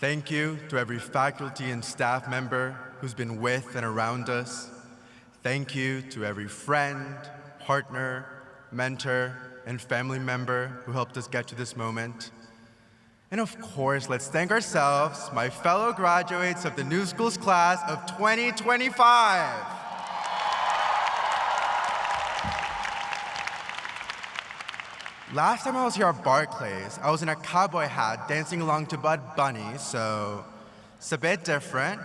Thank you to every faculty and staff member who's been with and around us. Thank you to every friend, partner, mentor, and family member who helped us get to this moment. And of course, let's thank ourselves, my fellow graduates of the New Schools class of 2025. Last time I was here at Barclays, I was in a cowboy hat dancing along to Bud Bunny, so it's a bit different.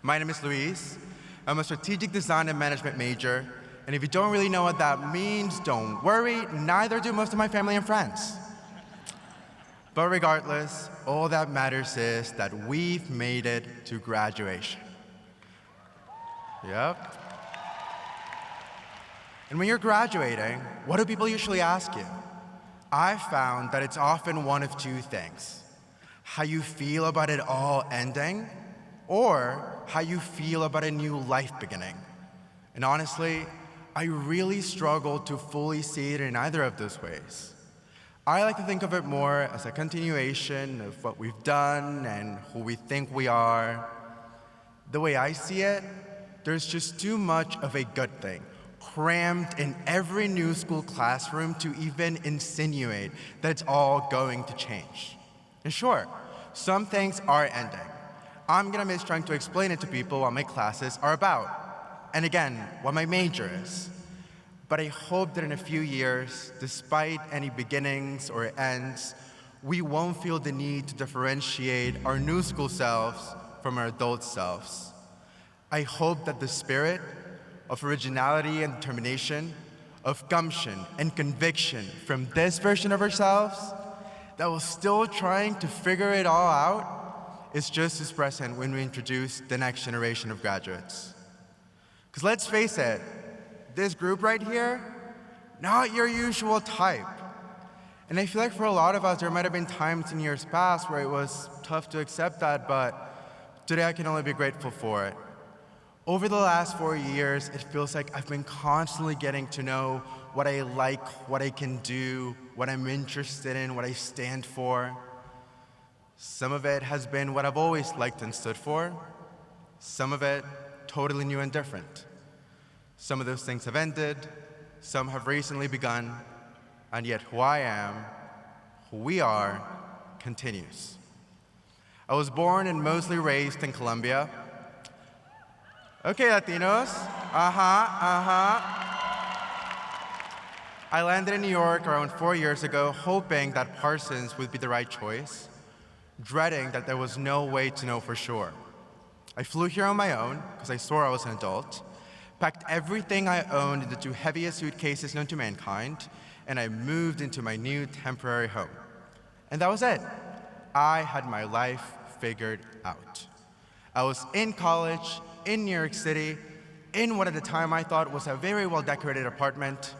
My name is Luis. I'm a strategic design and management major, and if you don't really know what that means, don't worry, neither do most of my family and friends. But regardless, all that matters is that we've made it to graduation. Yep. And when you're graduating, what do people usually ask you? I've found that it's often one of two things: how you feel about it all ending, or how you feel about a new life beginning. And honestly, I really struggle to fully see it in either of those ways. I like to think of it more as a continuation of what we've done and who we think we are. The way I see it, there's just too much of a good thing crammed in every new school classroom to even insinuate that it's all going to change. And sure, some things are ending. I'm gonna miss trying to explain it to people what my classes are about, and again, what my major is. But I hope that in a few years, despite any beginnings or ends, we won't feel the need to differentiate our new school selves from our adult selves. I hope that the spirit of originality and determination, of gumption and conviction from this version of ourselves that was still trying to figure it all out is just as present when we introduce the next generation of graduates. Because let's face it, this group right here, not your usual type. And I feel like for a lot of us, there might have been times in years past where it was tough to accept that, but today I can only be grateful for it. Over the last 4 years, it feels like I've been constantly getting to know what I like, what I can do, what I'm interested in, what I stand for. Some of it has been what I've always liked and stood for. Some of it totally new and different. Some of those things have ended, some have recently begun, and yet who I am, who we are, continues. I was born and mostly raised in Colombia. Okay, Latinos. I landed in New York around 4 years ago, hoping that Parsons would be the right choice, dreading that there was no way to know for sure. I flew here on my own, because I swore I was an adult, packed everything I owned in the 2 heaviest suitcases known to mankind, and I moved into my new temporary home. And that was it. I had my life figured out. I was in college, in New York City, in what at the time I thought was a very well-decorated apartment.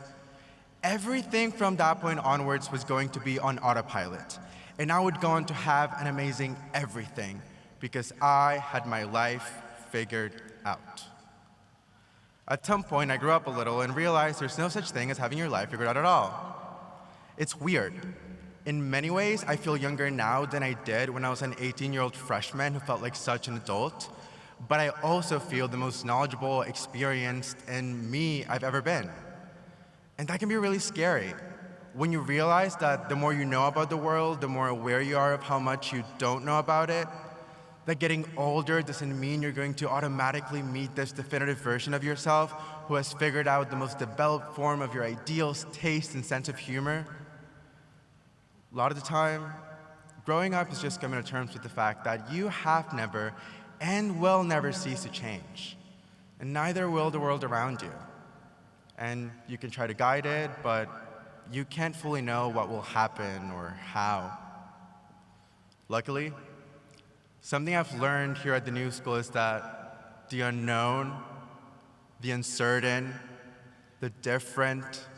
Everything from that point onwards was going to be on autopilot, and I would go on to have an amazing everything, because I had my life figured out. At some point, I grew up a little and realized there's no such thing as having your life figured out at all. It's weird. In many ways, I feel younger now than I did when I was an 18-year-old freshman who felt like such an adult, but I also feel the most knowledgeable, experienced, and me I've ever been. And that can be really scary. When you realize that the more you know about the world, the more aware you are of how much you don't know about it, that getting older doesn't mean you're going to automatically meet this definitive version of yourself who has figured out the most developed form of your ideals, taste, and sense of humor. A lot of the time, growing up is just coming to terms with the fact that you have never and will never cease to change, and neither will the world around you. And you can try to guide it, but you can't fully know what will happen or how. Luckily, something I've learned here at the New School is that the unknown, the uncertain, the different,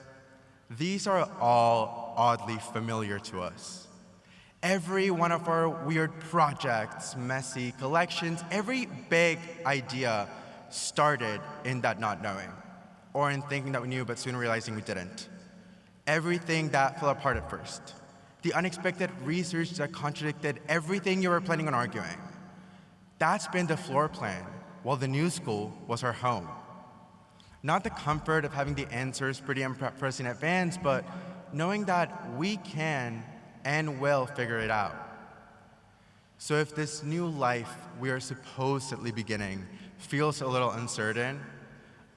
these are all oddly familiar to us. Every one of our weird projects, messy collections, every big idea started in that not knowing, or in thinking that we knew but soon realizing we didn't. Everything that fell apart at first the unexpected research that contradicted everything you were planning on arguing. That's been the floor plan, while the new school was our home. Not the comfort of having the answers pretty and prepped for us in advance, but knowing that we can and will figure it out. So if this new life we are supposedly beginning feels a little uncertain,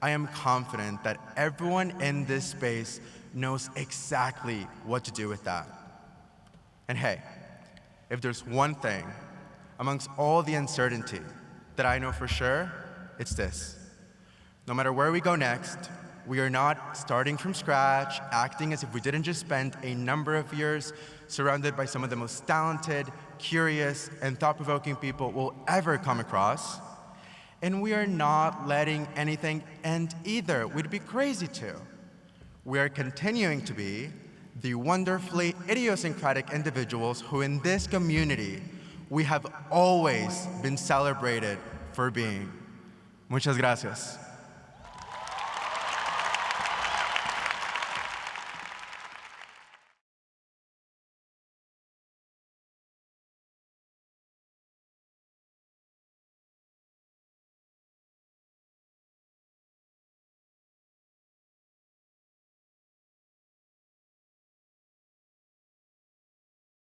I am confident that everyone in this space knows exactly what to do with that. And hey, if there's one thing amongst all the uncertainty that I know for sure, it's this. No matter where we go next, we are not starting from scratch, acting as if we didn't just spend a number of years surrounded by some of the most talented, curious, and thought-provoking people we'll ever come across. And we are not letting anything end either. We'd be crazy to. We are continuing to be the wonderfully idiosyncratic individuals who in this community we have always been celebrated for being. Muchas gracias.